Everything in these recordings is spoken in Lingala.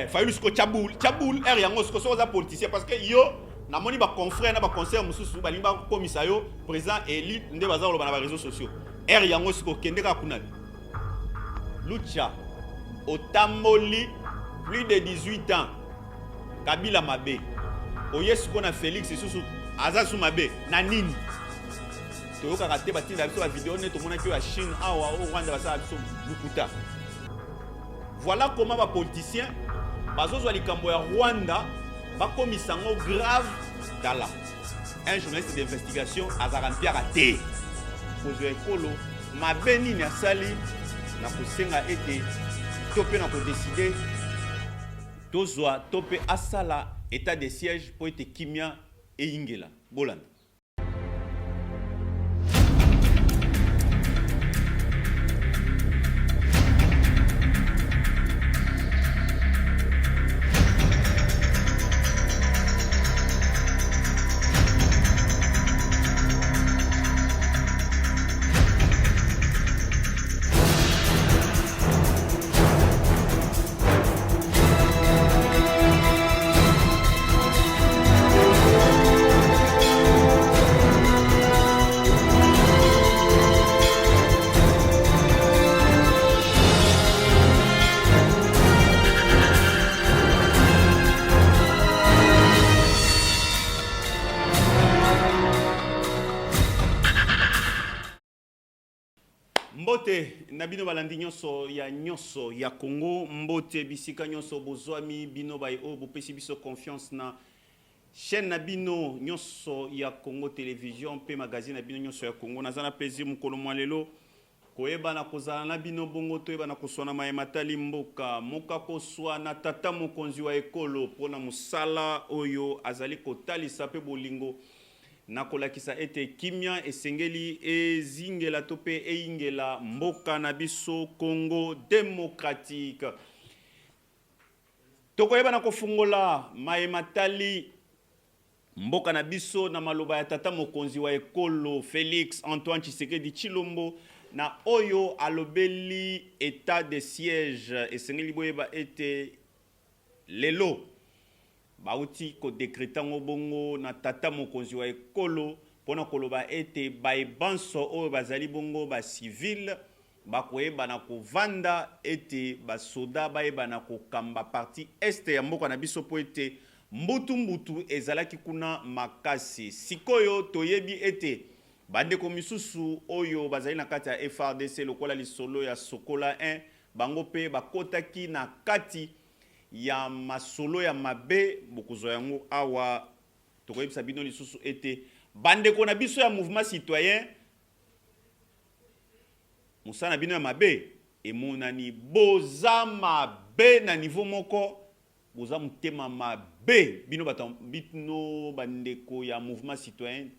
Fayulu siko Tchaboul er yango siko soza politicien parce que yo na moni ba confrère na ba conseiller mususu ba limba komisa yo président élu nde bazalo ba na réseaux sociaux er yango siko kende ka kunani Lucha otamboli plus de 18 ans Kabila mabe oyesi ko na Félix susu azasu mabe na nini toyoka kate batinda biso ba vidéo ne to mona ki ya Chine awa o Rwanda basa biso lukuta. Voilà comment les politiciens, bazozwa likambo ya Rwanda, bakomisa ngo grave dala. Un journaliste d'investigation azarampia raté. Pozo ekolo mabeni na sali na kosenga ete topé na ko décider tozwa topé asala état de siège pour ete kimia e ingela bolanda. Mbote nabino balandi nyonso ya Congo mbote bisika nyonso bozwami bino bai o bopesi biso confiance na chaîne nabino nyonso ya Congo télévision pe magazine nabino nyonso ya Congo nazana plaisir mukolo mwalelo koyeba na kozala na bino bongo toyeba na kosona mayematali mboka moka koswa na tata mokonzi wa ekolo pona musala oyo azali kotalisa pe bolingo nakolakisa ete kimia esengeli ezingela tope eingela mboka na biso Congo démocratique. Tokoyeba na kofungola mayematali mboka na biso na maloba ya tata mokonzi wa ekolo Félix Antoine Tshisekedi Tshilombo na oyo alobeli état de siège esengeli boyeba ete lelo bauti ko décréter bongo na tata mokonzi wa ekolo pona koloba ete baibanso oyo bazali bongo ba civil bakoyeba na kovanda ete basoda bayeba na kokamba parti este ya mboka na biso po ete mbutu ezalaki kuna makasi sikoyo toyebi ete bandeko misusu oyo bazali na kati ya FRDC lokola lisolo ya Sokola 1 bango pe bakotaki na kati ya masolo ya mabe bokuzo yango awa tokoyebisa bino lisusu ete bandeko na biso ya mouvement citoyen musana bino ya mabe emonani boza mabe na niveau moko boza mutema mabe bino bino bandeko ya mouvement citoyen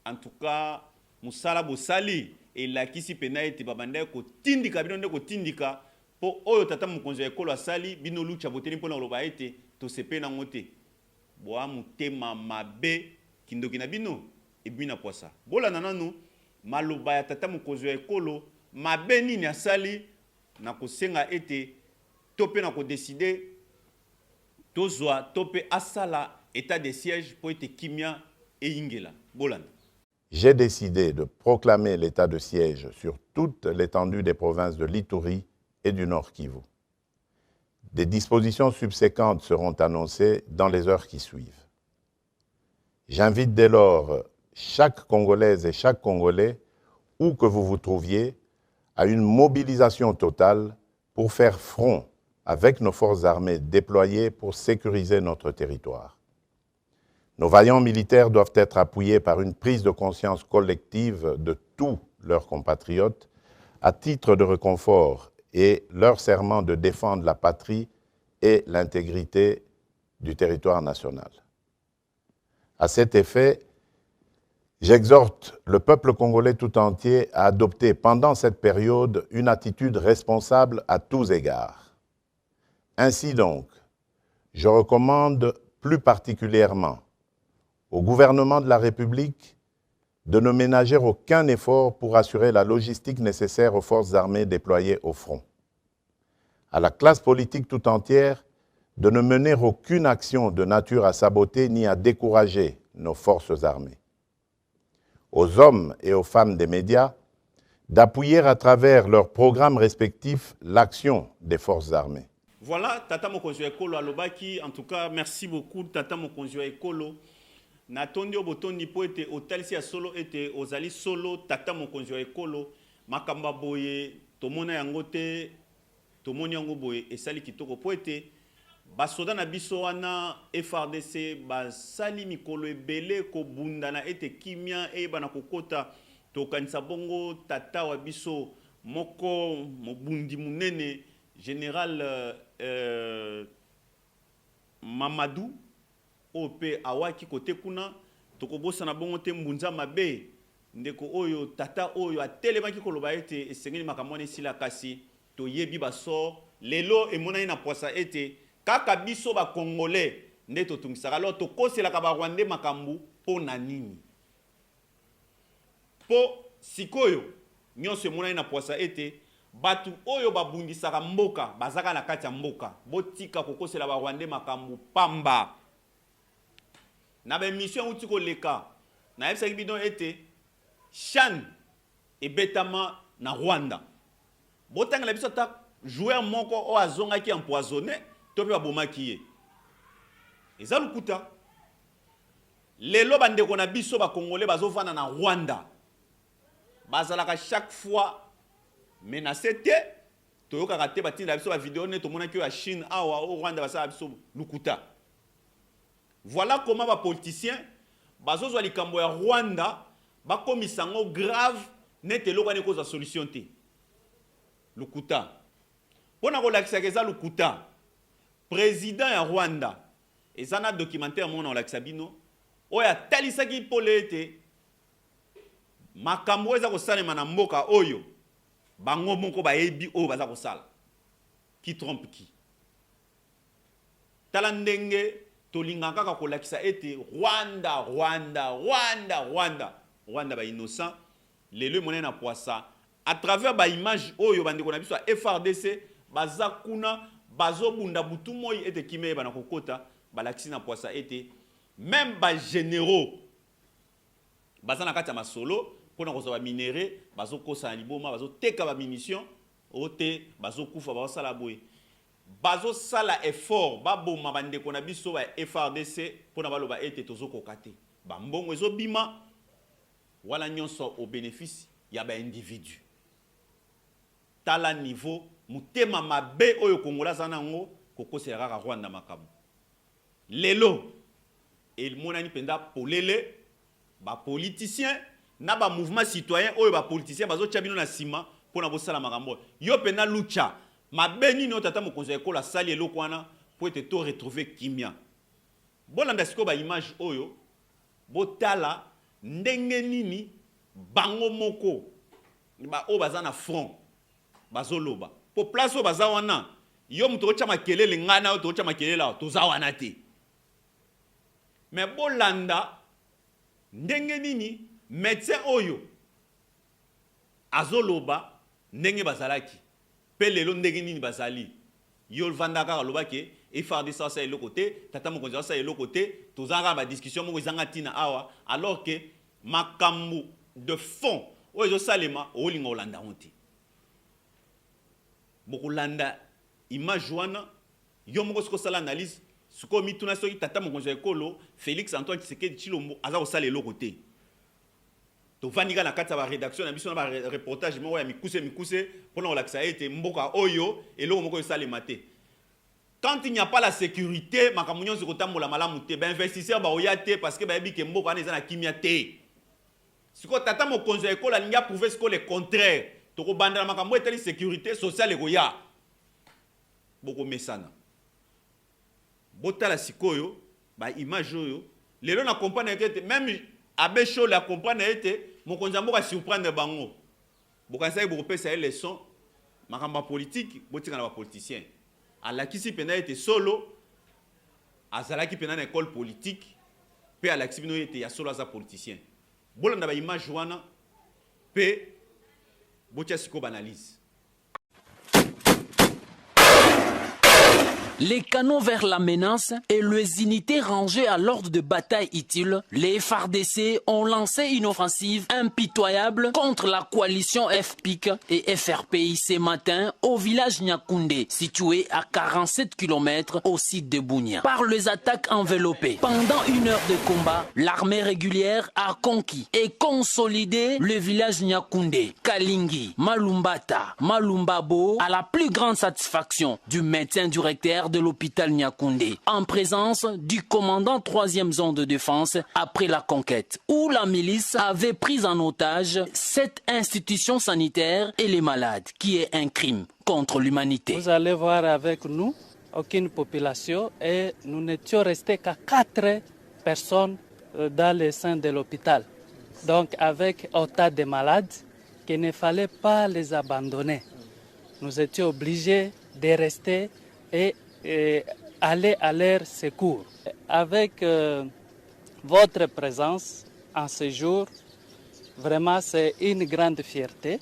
en tout cas musala bosali elakisi pena ete babanda ko tindika bino ndeko tindika po oyo tata mokonzi ya ekolo asali bino lucha boteli mpona koloba ete tosepe nango te boa mutema mabe kindoki na bino ebina poasa bolanda nanu maloba ya tata mokonzi ya ekolo mabe nini asali na kosenga ete tope na kodeside tozwa tope asala état de siège po ete kimia eingela bolanda. J'ai décidé de proclamer l'état de siège sur toute l'étendue des provinces de l'Ituri et du Nord Kivu. Des dispositions subséquentes seront annoncées dans les heures qui suivent. J'invite dès lors chaque Congolaise et chaque Congolais, où que vous vous trouviez, à une mobilisation totale pour faire front avec nos forces armées déployées pour sécuriser notre territoire. Nos vaillants militaires doivent être appuyés par une prise de conscience collective de tous leurs compatriotes à titre de réconfort et leur serment de défendre la patrie et l'intégrité du territoire national. À cet effet, j'exhorte le peuple congolais tout entier à adopter pendant cette période une attitude responsable à tous égards. Ainsi donc, je recommande plus particulièrement au gouvernement de la République de ne ménager aucun effort pour assurer la logistique nécessaire aux forces armées déployées au front. À la classe politique tout entière de ne mener aucune action de nature à saboter ni à décourager nos forces armées. Aux hommes et aux femmes des médias d'appuyer à travers leurs programmes respectifs l'action des forces armées. Voilà, Tata Mokonzi Ekolo alobaki. En tout cas, merci beaucoup, Tata Mokonzi Ekolo. Natondi obotondi po ete otalisi ya solo ete ozali solo Tata Mokonzi Ekolo. Makamba boye, tomona yango te, tomoni yango boye, esali kitoko po ete basoda na biso wana FRDC basali mikolo ebele ko bunda na ete kimia bana kokota tokanisa bongo tata wa biso moko mobundi munene général Mamadou ope awaki kote kuna tokobosa na bongo te mbunza mabe ndeko oyo tata oyo atelemaki koloba ete esengeli makamone sila kasi toyebi baso lelo emonani na posa ete kaka biso ba congolais nde totungisaka alors tokoselaka ba rwandais makambu po na nini po sikoyo nyonso emonani na posa ete batu oyo babundisaka mboka bazaka na kati ya mboka botika kokosela ba rwandais makambu pamba na ba mission uti koleka na yebisaki bidon ete Chan ebetama na Rwanda botanga la biso ta joueur moko o azonga ki empoisonné tope babomaki ye eza lukuta lelo bandeko na biso ba congolais bazofana na Rwanda bazalaka chaque fois menacé te toyokaka te batinda biso ba vidéo ne tomonaki ya Chine awa au Rwanda basala biso lukuta. Voilà comment ba politiciens bazozwa likambo ya Rwanda bakomisango grave nete lokane koza solution te lukuta pona kolakisa keza lukuta président ya Rwanda ezana documentaire mona olakisa bino oya talisaki polete makambo eza kosalema na mboka oyo bango moko bayebi oyo baza kosala qui trompe qui tala ndenge tolingaka kaka kolakisa ete Rwanda ba innocent lelo monene na poisa à travers ba image oyo bandeko na biso FRDC baza kuna bazobunda butu moi ete kimeye bana kokota balakisi na poisa ete même ba généraux baza na kati ya masolo pona kozwa ba minéraux bazokosa na liboma bazoteka ba munitions ote bazokufa bazosala boye bazosala effort baboma bandeko na biso ba FRDC pona baloba ete tozokoka te bambongo ezobima wala nyonso au bénéfice ya ba individu tala niveau mutema mabe oyo kongola zanango kokosela kaka Rwanda makabu lelo el monani penda polele ba politicien na ba mouvement citoyen oyo ba politicien bazo tchabino na sima pona bosala makambo yo pena lucha mabe nini o tata mokonzi ekola sali eloko wana po ete to retrouver kimia bolanda siko ba image oyo botala ndenge nini bango moko ba o baza na front bazoloba po place o baza wana yo muto ocha makelele ngana o to ocha makelele la to za wana te mais bolanda ndenge nini médecin oyo azoloba ndenge bazalaki pe lelo ndenge nini bazali yo vandaka lobake FRDC ça eloko te tata mokonzi ça eloko te tozanga ba discussion moko ezanga tina awa alors que makambu de fond oyo salema olinga olanda honte bokolanda image wana yo moko siko sala analyse siko mituna soki tata mokonzi ekolo Félix Antoine Tshisekedi Tshilombo aza kosala eloko te to vanika na kati ya ba rédaction na biso na ba reportage moko ya mikuse pona olakisa ete mboka oyo eloko moko esalema te. Quand il n'y a pas la sécurité, makamunyo zikotambola malamu te, ba investisseur ba oyate parce que ba yebi ke mboka ana ezana kimia te. Siko tata mokonzi ekola linga prouver ce que le contraire. Toko banda na makambo etali sécurité sociale ekoya. Boko mesana. Botala sikoyo ba image oyo lelo na comprendre que même abecho la comprendre ete mokonzi mboka surprendre bango. Bokanisa boko pesa une leçon makamba politique botika na ba politicien. Alakisi pena ete solo azalaki pena na école politique pe alakisi bino ete ya solo aza politicien bolanda ba image wana pe botia siko banalise les canons vers la menace et les unités rangées à l'ordre de bataille utile, les FARDC ont lancé une offensive impitoyable contre la coalition FPIC et FRPI ce matin au village Nyakoundé, situé à 47 km au site de Bunia. Par les attaques enveloppées, pendant une heure de combat, l'armée régulière a conquis et consolidé le village Nyakoundé, Kalingi, Malumbata, Malumbabo, à la plus grande satisfaction du médecin directeur de l'hôpital Nyakoundé, en présence du commandant 3e zone de défense après la conquête, où la milice avait pris en otage cette institution sanitaire et les malades, qui est un crime contre l'humanité. Vous allez voir avec nous, aucune population, et nous n'étions restés qu'à 4 personnes dans le sein de l'hôpital. Donc avec autant de malades qu'il ne fallait pas les abandonner. Nous étions obligés de rester et aller à leur secours. Avec votre présence en ce jour, vraiment c'est une grande fierté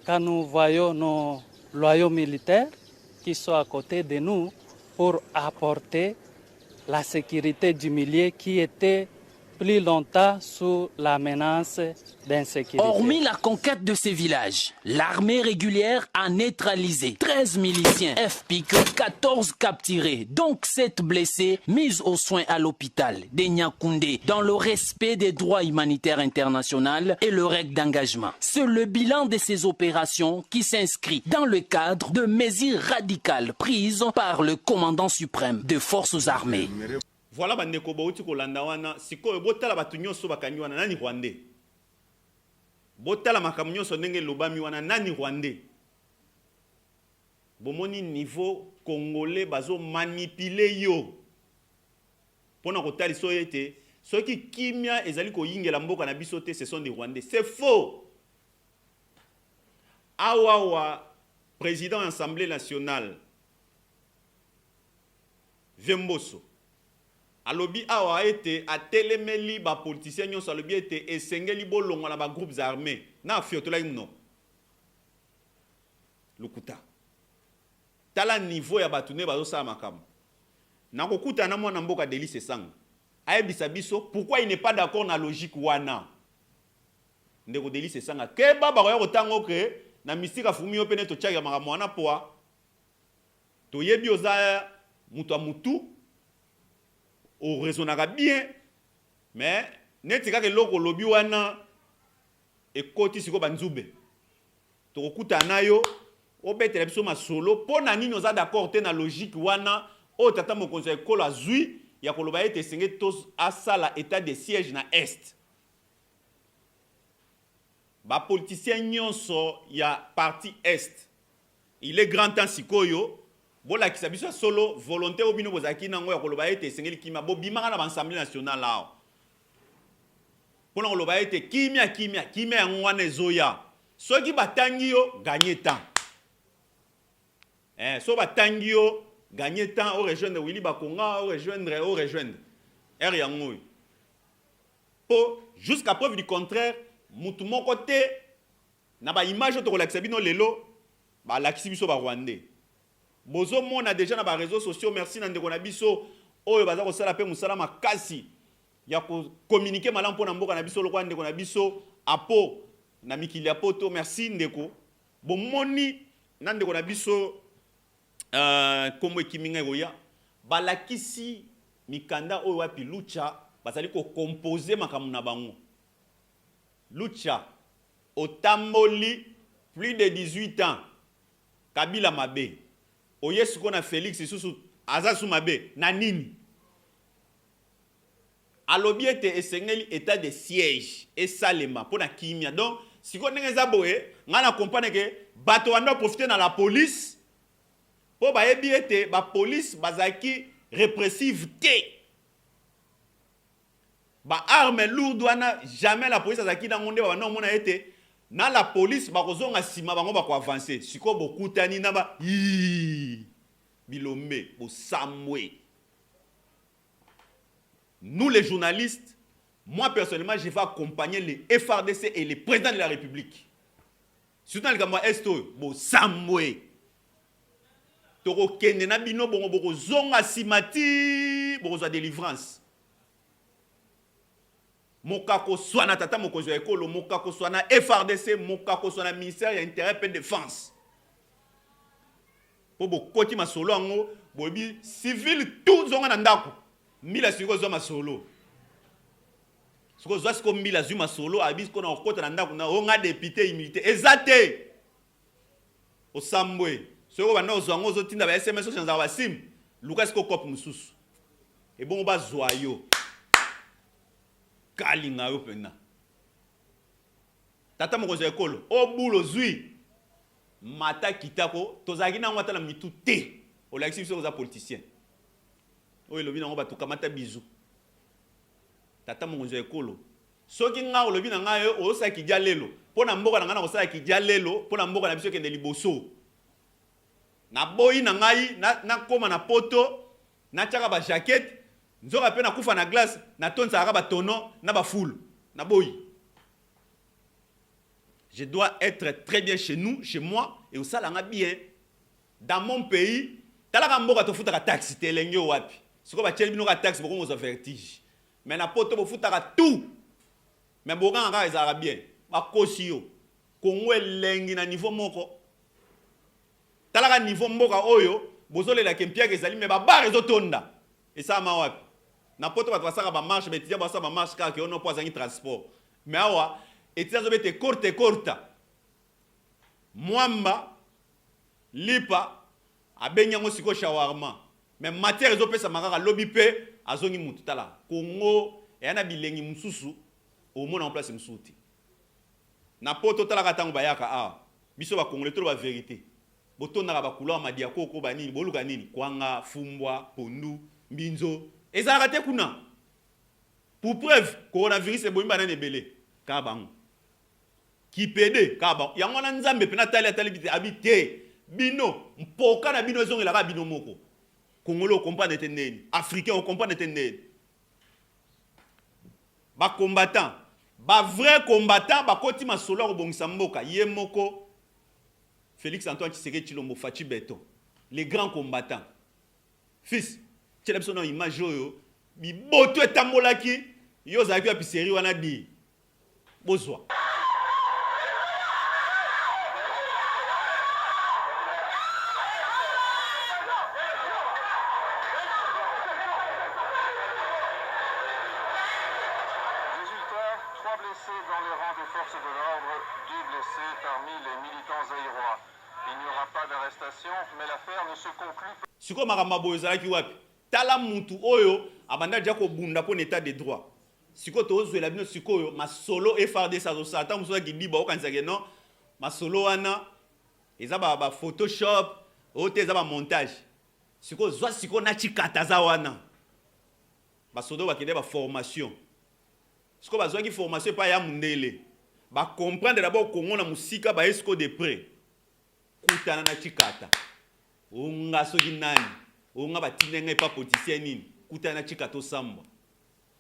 quand nous voyons nos loyaux militaires qui sont à côté de nous pour apporter la sécurité du milieu qui était plus longtemps sous la menace d'insécurité. Hormis la conquête de ces villages, l'armée régulière a neutralisé 13 miliciens FPIC, 14 capturés, donc 7 blessés, mis aux soins à l'hôpital de Nyakoundé dans le respect des droits humanitaires internationaux et le règle d'engagement. C'est le bilan de ces opérations qui s'inscrit dans le cadre de mesures radicales prises par le commandant suprême des forces armées. Voilà bandeko bauti kolanda wana sikoyo botala batu nyonso bakangi wana nani Rwandais. Botala makamu nyonso ndenge lobami wana nani Rwandais. Bomoni niveau congolais bazo manipuler yo. Pona kotali so yete soki kimia ezali ko yingela mboka na biso te, ce sont des Rwandais. C'est faux. Awawa président de l'Assemblée nationale Vemboso alobi awa ete atelemeli ba politicien nyonso alobi ete esengeli bolongo na ba groupes armés na fiotola imno lukuta tala niveau ya batune bazo sa makam na kokuta na mwana mboka Delice Sang ayebisa biso pourquoi il n'est pas d'accord na logique wana ndeko Delice Sang ke baba ko ya kotango ke na misika fumi yo pene to tshaka makambo wana poa to yebi oza mutu a mutu o raisonnera bien mais netika ke loko lobi wana ekoti siko banzube to kokuta nayo obetela biso masolo pona nini oza d'accord te na logique wana o tata mokonzi ya ekolo azwi ya koloba ete esenge tos asala état de siège na est ba politicien nyonso ya parti est il est grand temps sikoyo bola kisabiso solo volonté obino bozaki nango ya koloba ete esengeli kima bobimaka na l'Assemblée nationale lao pona koloba ete kimia yango wana ezoya soki batangi yo gagner temps so batangi yo gagner temps o rejoindre Willy Bakonga o rejoindre er yango po jusqu'à preuve du contraire mutu moko te na ba image to kolakisa bino lelo ba lakisi biso ba Rwandais bozo mona déjà na ba réseaux sociaux merci na ndeko na biso oyo baza ko sala pe musala makasi ya ko communiquer malamu pona mboka na biso lokwa ndeko na biso apo na mikili ya poto merci ndeko bomoni na ndeko na biso kombo ekiminga yoya balakisi mikanda oyo wapi lucha bazali ko composer makamu na bango lucha otamboli plus de 18 ans Kabila mabe oyesu kona Félix isusu azasu mabe na nini alobi ete esengeli état de siège esalema pona kimia donc siko ndenge za boye ngana comprendre que bato wanda profiter na la police po bayebi ete ba police bazaki répressive te ba arme lourde wana jamais la police azaki na ngonde ba mona ete na la police ba kozonga sima bango ba ko avancer siko bokutani na ba bilombe bo samwe. Nous les journalistes, moi personnellement je vais accompagner les FARDC et les présidents de la République surtout dans le Gamma Esto bo samwe toko kende na bino bongo boko zonga simati boko za délivrance. Mokako swana tata mokonzi ya ekolo, mokako swana FRDC, mokako swana ministère ya intérêt et défense. Po bokoti masolo ango, bobi civil tout zonga na ndako. Mila siko zo masolo. Siko zo siko mila zu masolo, abis ko na okota na ndako na onga député immunité. Ezate. Osambwe. Siko bana ozango zo tinda ba SMS so chanza ba sim. Lucas ko kop mususu. E bon ba zoyo. Kalinga yo pena. Tata mokonzi ya ekolo, obulo zui. Mata kitako, tozaki na ngwata na mitu te. Olakisi biso za politicien. Oyo lobi nango batuka mata bizu. Tata mokonzi ya ekolo. Soki nga olobi na nga yo osaki dia lelo. Pona mboka na nga na osaki dia lelo, pona mboka na biso kende liboso. Na boyi na ngai na koma na poto, na chaka ba jaquette. Nzoka pe na kufa na glace na tonsa araba tono na ba foule na boy. Je dois être très bien chez nous, chez moi et au salanga bien dans mon pays. Talaka mboka to futaka taxi telenge wapi. Siko ba tcheli bino ka taxi boko mo vertige. Mais na poto bo futaka tout. Mais boka nga ezara bien. Ba kosi yo. Kongo elengi na niveau moko. Talaka niveau mboka oyo bozole la kempia ke zali me ba bar ezotonda. Et ça ma wapi. Na poto ba twasaka ba marche mais tia ba sa ba marche ka ke ono po azangi transport mais awa etia zo bete korta mwamba lipa abenya ngo siko shawarma mais matière zo pesa makaka lobby pe azongi mutu tala Kongo yana bilengi mususu au mona en place musuti na poto tala katango bayaka biso ba congolais to ba vérité botonda ba couleur madia koko ba nini boluka nini kwanga fumbwa pondu mbinzo. Et ça a été kuna. Pour preuve, coronavirus est bon banane belé. Kabang. Qui pede kabang. Yango na nzambe pena tali atali habité. Bino, mpoka na bino zongi la bino moko. Congolais comprendre teneni, africain comprendre teneni. Ba combattant, ba vrai combattant, ba koti masolo ko bongisa mboka, ye moko Félix Antoine Tshisekedi Tshilombo Fachi Beton, les grands combattants. Fils tu as une image bi boto etambolaki yo zaki ya piseri wana di bozwa Résultat, 3 blessés dans les rangs des forces de l'ordre, 2 blessés parmi les militants zaïrois. Il n'y aura pas d'arrestation, mais l'affaire ne se conclut pas. Siko makamba boyo zaki wapi tala mutu oyo abanda dia ko bunda po état de droit siko to ozwela bino sikoyo masolo FRDC sazo sata muso ki diba okanisa ke non masolo wana eza ba photoshop ote eza ba montage siko zwa siko na chikata za wana basodo bakende ba formation siko bazwa ki formation pa ya mundele ba comprendre d'abord Congo na musika ba esco de près kutana na chikata unga soki nani onga batinenge pa politicien nini kutana chikato samba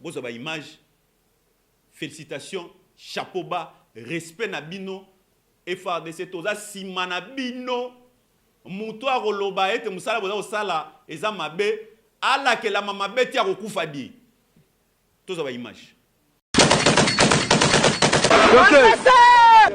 bozo ba image félicitations chapeau bas respect na bino FRDC toza sima na bino muto akoloba ete musala boza osala eza mabe ala ke la mama beti akokufa di toza ba image.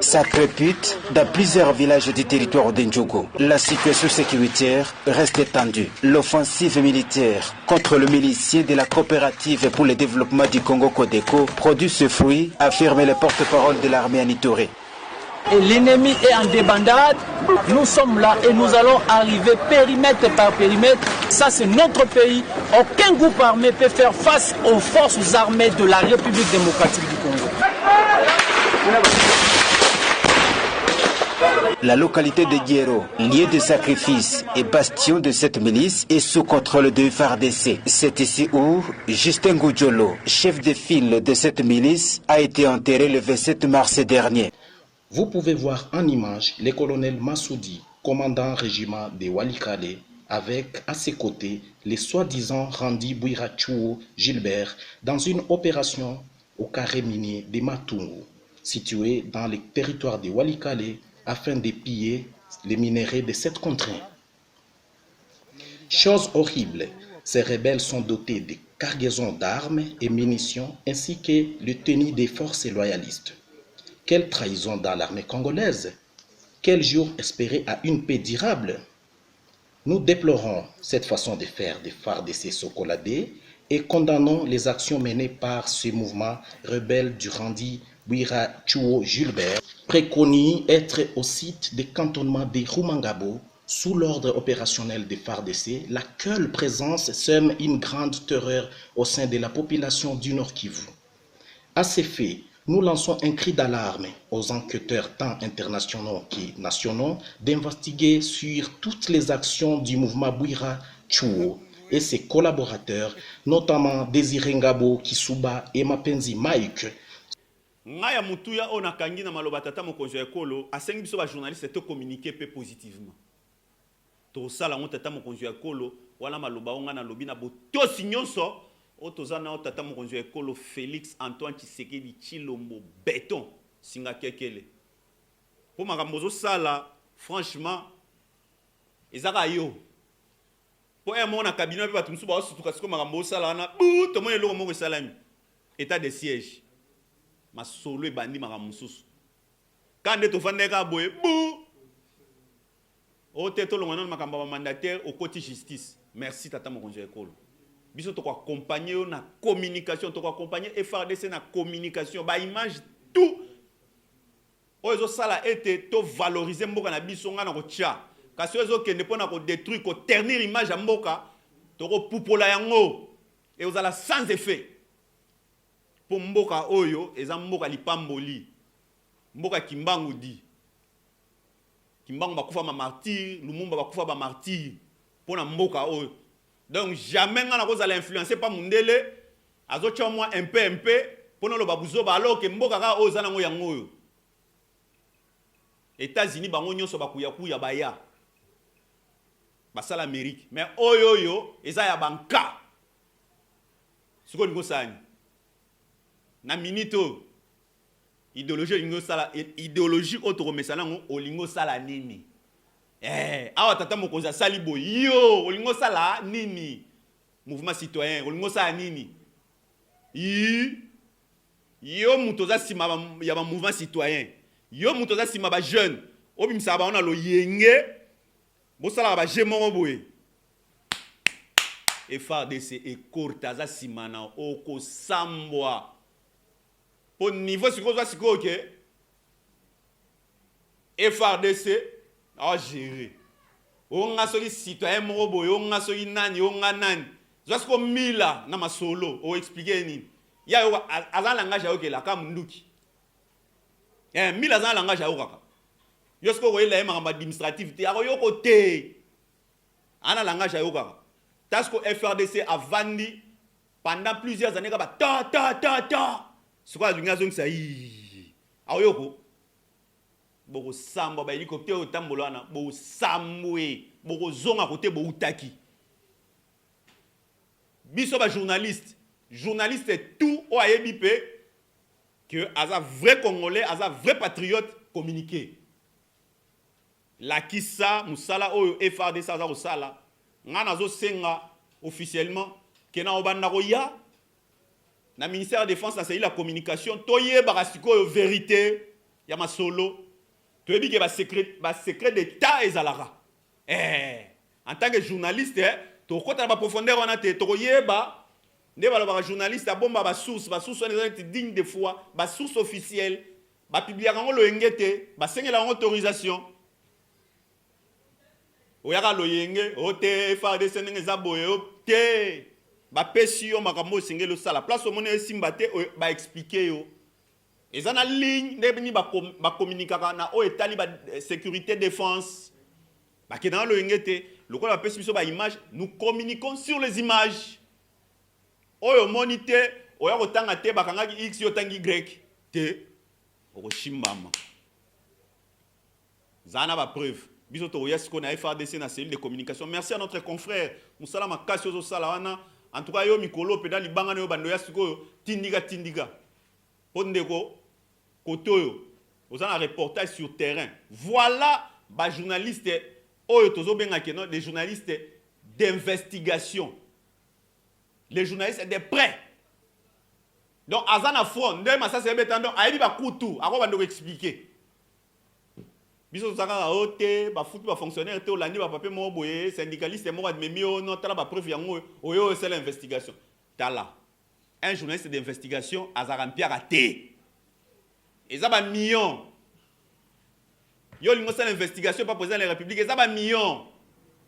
Ça crépite dans plusieurs villages du territoire d'Ndjogo. La situation sécuritaire reste tendue. L'offensive militaire contre le milicien de la coopérative pour le développement du Congo Codeco produit ce fruit, affirme le porte-parole de l'armée Anitoré. Et l'ennemi est en débandade, nous sommes là et nous allons arriver périmètre par périmètre. Ça c'est notre pays. Aucun groupe armé peut faire face aux forces armées de la République démocratique du Congo. La localité de Guéro, lieu de sacrifice et bastion de cette milice, est sous contrôle de FARDC. C'est ici où Justin Goudjolo, chef de file de cette milice, a été enterré le 27 mars dernier. Vous pouvez voir en image le colonel Massoudi, commandant régiment de Walikale, avec à ses côtés les soi-disant Randi Bouirachou Gilbert dans une opération au carré minier de Matungu, situé dans le territoire de Walikale, afin de piller les minerais de cette contrée. Chose horrible, ces rebelles sont dotés de cargaisons d'armes et munitions ainsi que le tenue des forces loyalistes. Quelle trahison dans l'armée congolaise! Quel jour espérer à une paix durable? Nous déplorons cette façon de faire des FARDC Sokoladé et condamnons les actions menées par ce mouvement rebelle du Randi Bwira-Chuo Gilbert, préconise être au site de cantonnement de Rumangabo sous l'ordre opérationnel des FARDC. Laquelle présence sème une grande terreur au sein de la population du Nord Kivu. À ces faits, nous lançons un cri d'alarme aux enquêteurs tant internationaux que nationaux d'investiguer sur toutes les actions du mouvement Bwira-Chuo et ses collaborateurs, notamment Désiré Ngabo Kisuba et Mapenzi Mike. Ngaya mutuya ona kangi na maloba tata mokonzi ya ekolo asengi biso ba journaliste to communiquer peu positivement. To sala ngo tata mokonzi ya ekolo wala maloba onga na lobi na botosi nyonso otozana tata mokonzi ya ekolo Félix Antoine Tshisekedi Tshilombo béton singa kekele. Po makambo zo sala franchement ezaka yo. Po mona cabinet pe batumsu ba osutuka siko makambo sala na bu to mona eloko moko salami. État de siège. Ma solo e bandi makamususu kande to fandeka boye bu o teto longana makamba ba mandataire au côté justice merci tata mokonzi ekolo biso to ko accompagner na communication to ko accompagner FARDC na communication ba image tout o ezo sala ete to valoriser mboka na biso ngana ko tia kasi ezo kende pona ko détruire ko ternir image ya mboka to ko pupola yango et ozala sans effet. Pour mboka oyo eza mboka lipamboli mboka kimbangu di kimbangu bakufa ma martyr lumumba bakufa ba martyr pona mboka oyo donc jamais ngana kozala influencer pa mundele azocha moi un peu pona lo babuzo ba alors que mboka ka oyo zana ngo yango oyo États-Unis bango nyonso bakuya kuya baya basala Amérique mais oyo eza ya banka siko ngo sani na minito idéologie auto mesala ngo olingo sala nini awa tata mokonza sali bo yo olingo sala nini mouvement citoyen olingo sala nini yo muto za sima ya ba mouvement citoyen yo muto za sima ba jeune obimisa ba ona lo yenge bo sala ba jemo boye FARDC e kortaza simana oko sambwa au niveau siko que FARDC a géré. On a soli citoyen morobo, on a soli nani, on a nani. Jusqu'au mila na ma solo, o expliquer ni. Ya yo azan langage ya oke la ka munduki. Mila azan langage ya oka. Yosko ko ela ma administratif te yo côté. Ana langage ya oka. Tasko FARDC a vandi pendant plusieurs années ka ta. C'est quoi l'union ça y aoyoko boko samba ba hélicoptère otambolana bo samwe boko zonga côté bo utaki biso ba journaliste tout o ayebi pe que aza vrai congolais aza vrai patriote communiquer la kissa musala oyo FARDC aza ko sala ngana zo senga officiellement kena obanda ko ya na ministère de la Défense, c'est la communication. Toye barasiko vérité, ya ma solo. Toye bi que secret d'État ezalara. En tant que journaliste, to kota ba profondeur wana te toye ba ne ba journaliste bomba ba source on est digne de foi, ba source officielle, ba publier ngo lo engete, ba sengela ngo autorisation. Oyaka lo yenge, ote FARDC ndenge za boye te. Ba pesi yo makambo singelo sala place au mone simbate ba expliquer yo ezana ligne ndebini ba communiquer na o etali ba sécurité défense ba ke dans le ngete lokola ba pesi biso ba image nous communiquons sur les images oyo monite oya kotanga te bakangaki x yo tangi y te oko shimbama zana ba preuve biso to yesko na FARDC na cellule de communication. Merci à notre confrère Moussala Makasio zo sala wana. En tout cas, yo mikolo peda libanga no bando ya siko tindiga pondeko kotoyo ozana reportage sur terrain. Voilà ba journaliste oyo tozo benga keno des journalistes d'investigation. Les journalistes étaient prêts. Donc, Azana front, ça c'est béton, donc, Aïdi va couper, à quoi va nous expliquer? Biso Zaka Ote, ba foot, ba fonctionnaire, te olandi, ba papier, mon boye, syndicaliste, mon admimio, non, t'as la preuve, yango, oyo, c'est l'investigation. T'as là. Un journaliste d'investigation, Azaran Pierre a té. Et ça va million. Yo, il c'est l'investigation, pas président de la République, et ça va million.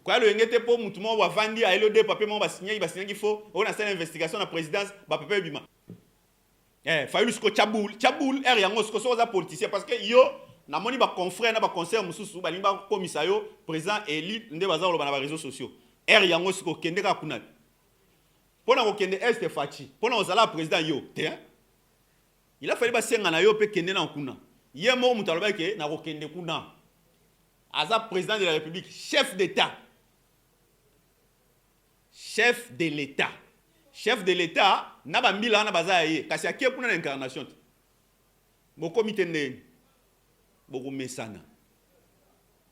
Quoi, le ngete pour moutoumon, ou vandi, à LOD, papier, mon va signer qu'il faut, on a cette investigation dans la présidence, ba papier, bima. Faïlu, sko, Tchaboul, yango, sko, so, politicien, parce que yo, na moni ba confrère na ba conseiller mususu ba limba commissaire président élu nde bazalo ba na réseaux sociaux yango siko kende ka kuna pona ko kende est fachi pona ozala président yo te il a fallu ba senga na yo pe kende na kuna ye mo mutaloba ke na ko kende kuna aza président de la République chef d'état chef de l'état na ba mbila na baza ye kasi akie kuna na incarnation mo comité ne.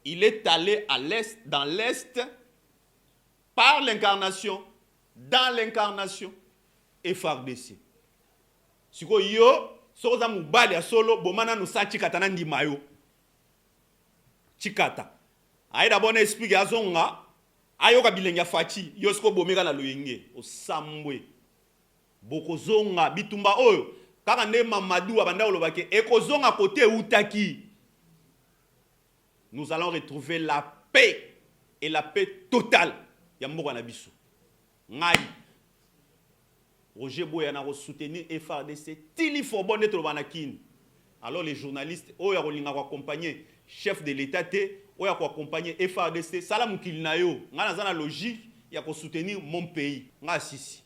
Il est allé à l'est, dans l'est, par l'incarnation, dans l'incarnation, FARDC. Si vous avez soza mubali ya solo, bomana no sa chikata na ndimayo. Chikata. Aïda bonne explique à zonga, ayoka bilenya fachi, yosko bomeka na loyenge, o sambwe. Boko zonga, bitumba oyo, kaka nde Mamadou abanda olobake, eko zonga kote utaki. Nous allons retrouver la paix et la paix totale. Yambo na biso. Ngai. Roger Boyana va soutenir FARDC. Tili Forbon neto banakin. Alors les journalistes, oya kolinga ko accompagner chef de l'État té, oya ko accompagner FARDC. Salam kilinayo. Ngana zana logique ya ko soutenir mon pays. Nga sisi.